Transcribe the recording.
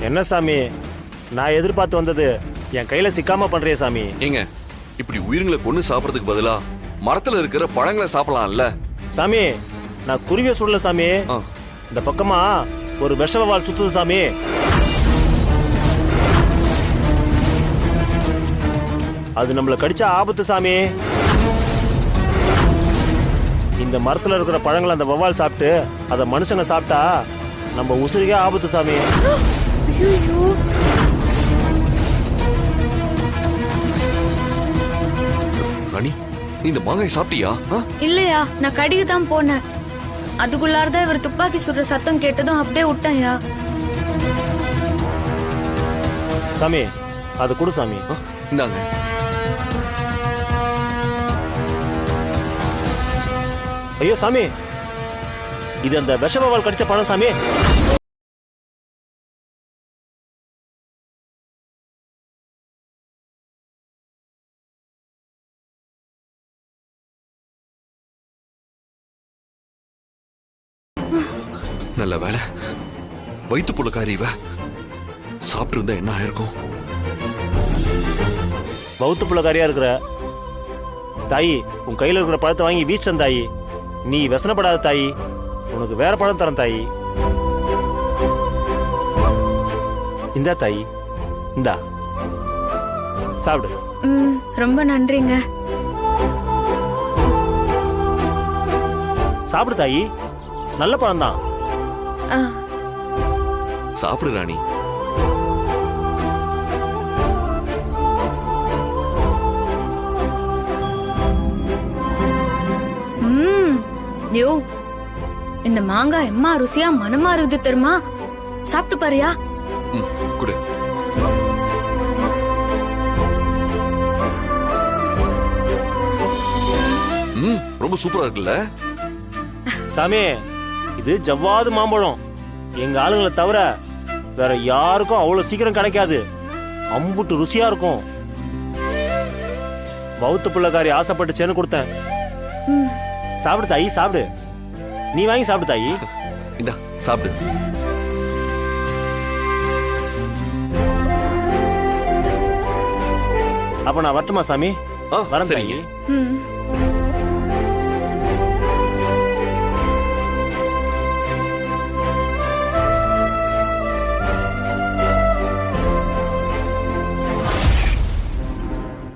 என்ன சாமி, நான் எதிர்பார்த்து வந்தது என் கையில சிக்காம பண்றிய சாமி. ஏங்க இப்படி உயிரிங்களை கொண்டு சாப்பிடறதுக்கு பதிலா மரத்துல இருக்கிற பழங்களை சாப்பிடலாம்ல சாமி. நான் குருவிய சுடல சாமி, இந்த பக்கமா ஒரு விஷவால் சுத்துது சாமி. அது நம்மள கடிச்சா ஆபத்து சாமி. இந்த மரத்துல இருக்கிற பழங்களை அந்த வவ்வால் சாப்பிட்டு அத மனுஷங்க சாப்பிட்டா நம்ம உசுருக்கே ஆபத்து சாமி. ராணி, நீ இந்த மாங்காய் சாப்பிட்டியா? இல்லையா, நான் கடிக்கு தான் போனேன். அதுக்குள்ளாரதான் இவர் துப்பாக்கி சுடுற சத்தம் கேட்டதும் அப்படியே விட்டேன்யா. சாமி அது குடு சாமி. இந்தாங்க. ஐயோ சாமி, இது அந்த விஷவவால் கடிச்ச பழம் சாமி. நல்ல வேலை, வயிற்று புள்ளக்காரி இவ. சாப்பிட்டு இருந்தா என்ன ஆயிருக்கும்? வவுத்து புள்ளக்காரியா இருக்கிற தாயி, உன் கையில இருக்கிற பழத்தை வாங்கி வீசிட்டேன் தாயி. நீ व्यसனப்படாத தாயி, உனக்கு வேற பழம் தரேன் தாயி. இந்தா தாயி, இந்தா சாப்பிடு. ரொம்ப நன்றிங்க. சாப்பிடு தாயி, நல்ல பழம் தான். சாப்பிடு ராணி. யோ, இந்த மாங்காய் எம்மா ருசியா மனமா இருக்குது தெரியுமா? சாப்பிட்டு பாரியா? குடு. ரொம்ப சூப்பரா இருக்குல்ல சாமி. இது ஜவ்வாது மாம்பழம். எங்க ஆளுங்களை தவிர வேற யாருக்கும் அவ்வளவு சீக்கிரம் கிடைக்காது. அம்புட்டு ருசியா இருக்கும். வவுத்து புள்ளக்காரி ஆசைப்பட்டுச்சேன்னு கொடுத்தேன். சாப்பிடு தாயி, சாப்பிடு. நீ வாங்கி சாப்பிடு தாயி. இந்தா சாப்பிடு. அப்ப நான் வரட்டுமா சாமி? வரேன் தாயி.